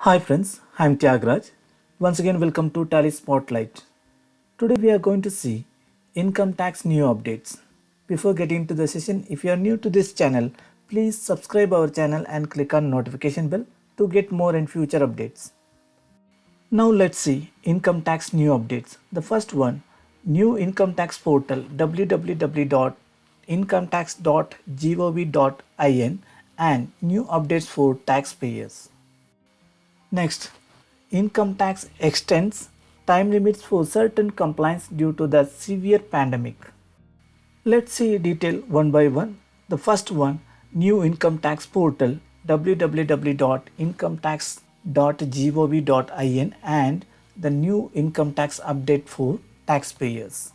Hi friends, I am Tyagraj. Once again, welcome to Tally Spotlight. Today we are going to see income tax new updates. Before getting into the session, if you are new to this channel, please subscribe our channel and click on notification bell to get more and future updates. Now let's see income tax new updates. The first one, new income tax portal www.incometax.gov.in and new updates for taxpayers. Next, income tax extends time limits for certain compliance due to the severe pandemic. Let's see detail one by one. The first one, new income tax portal www.incometax.gov.in and the new income tax update for taxpayers.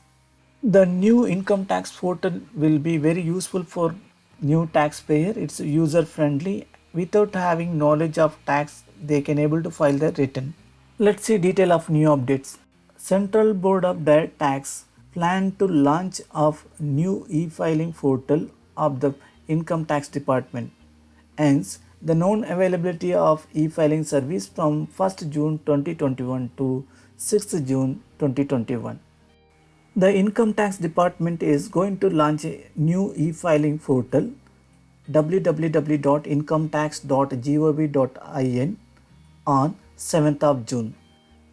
The new income tax portal will be very useful for new taxpayer. It's user friendly. Without having knowledge of tax, they can able to file their return. Let's see detail of new updates. Central Board of Direct Tax plan to launch of new e-filing portal of the Income Tax Department. Hence, the known availability of e-filing service from 1st June 2021 to 6th June 2021. The Income Tax Department is going to launch a new e-filing portal www.incometax.gov.in on 7th of June.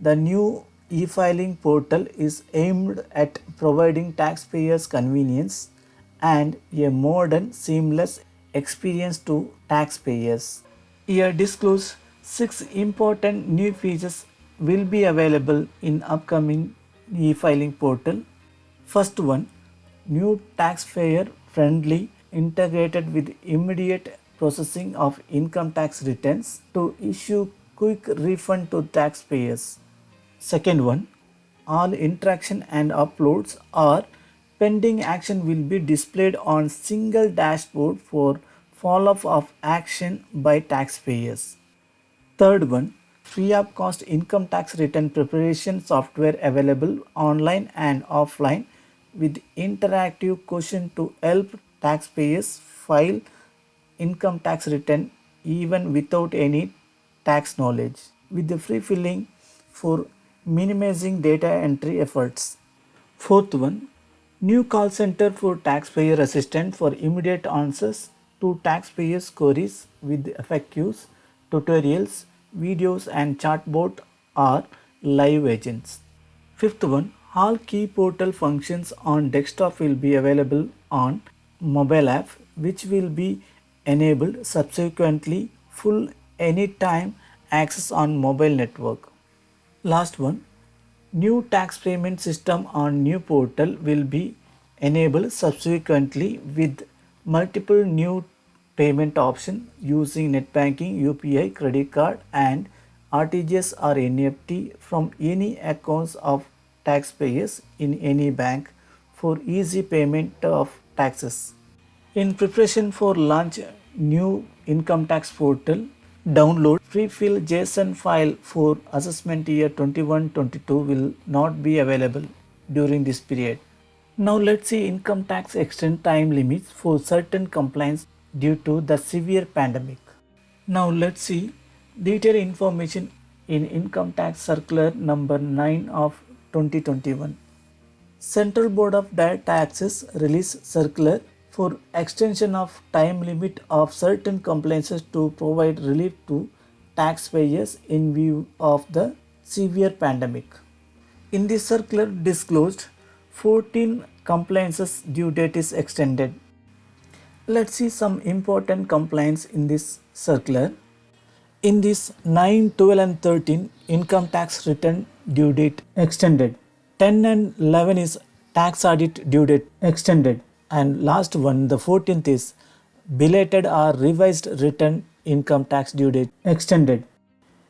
The new e-filing portal is aimed at providing taxpayers convenience and a modern seamless experience to taxpayers. Here disclose 6 important new features will be available in upcoming e-filing portal. First one, new taxpayer friendly integrated with immediate processing of income tax returns to issue quick refund to taxpayers. Second one, all interaction and uploads or pending action will be displayed on single dashboard for follow-up of action by taxpayers. Third one, free of cost income tax return preparation software available online and offline with interactive question to help taxpayers file income tax return even without any tax knowledge, with the free filling for minimizing data entry efforts. Fourth one, new call center for taxpayer assistant for immediate answers to taxpayers' queries with FAQs, tutorials, videos and chatbot or live agents. Fifth one, all key portal functions on desktop will be available on mobile app which will be enabled subsequently full anytime access on mobile network. Last one, new tax payment system on new portal will be enabled subsequently with multiple new payment options using net banking, UPI, credit card and RTGS or NEFT from any accounts of taxpayers in any bank for easy payment of taxes. In preparation for launch new income tax portal, download pre-fill JSON file for assessment year 21-22 will not be available during this period. Now let's see income tax extend time limits for certain compliance due to the severe pandemic. Now let's see detailed information in income tax circular number 9 of 2021. Central Board of Direct Taxes released circular for extension of time limit of certain compliances to provide relief to taxpayers in view of the severe pandemic. In the circular disclosed, 14 compliances due date is extended. Let's see some important compliance in this circular. In this 9, 12 and 13 income tax return due date extended. 10 and 11 is tax audit due date extended. And last one, the 14th is belated or revised return income tax due date extended.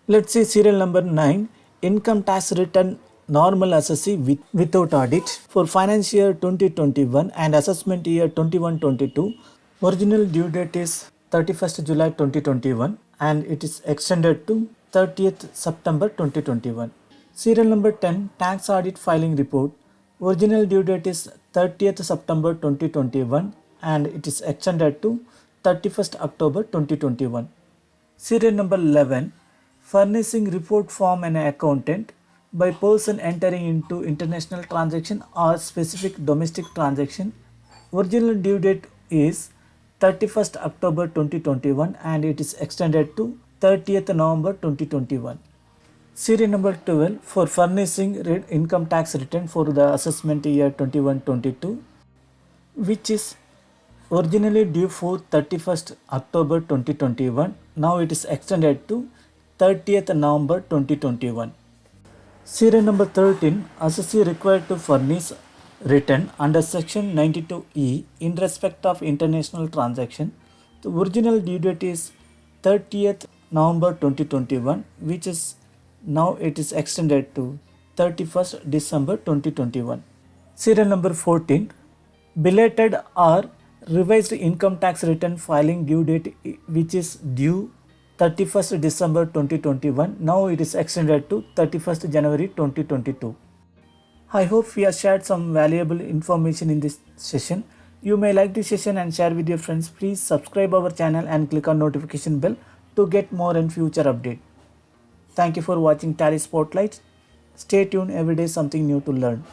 Let's see serial number 9, income tax return normal assessee without audit for financial year 2021 and assessment year 21-22. Original due date is 31st July 2021 and it is extended to 30th September 2021. Serial number 10, tax audit filing report. Original due date is 30th September 2021 and it is extended to 31st October 2021. Serial number 11, furnishing report form an accountant by person entering into international transaction or specific domestic transaction. Original due date is 31st October 2021 and it is extended to 30th November 2021. Serial number 12 for furnishing income tax return for the assessment year 21-22, which is originally due for 31st October 2021. Now it is extended to 30th November 2021. Serial number 13, assessee required to furnish return under section 92E in respect of international transaction. The original due date is 30th November 2021, which is now it is extended to 31st December 2021. Serial number 14, belated or revised income tax return filing due date, which is due 31st December 2021. Now it is extended to 31st January 2022. I hope we have shared some valuable information in this session. You may like this session and share with your friends. Please subscribe our channel and click on notification bell to get more and future update. Thank you for watching Tally Spotlight. Stay tuned, every day something new to learn.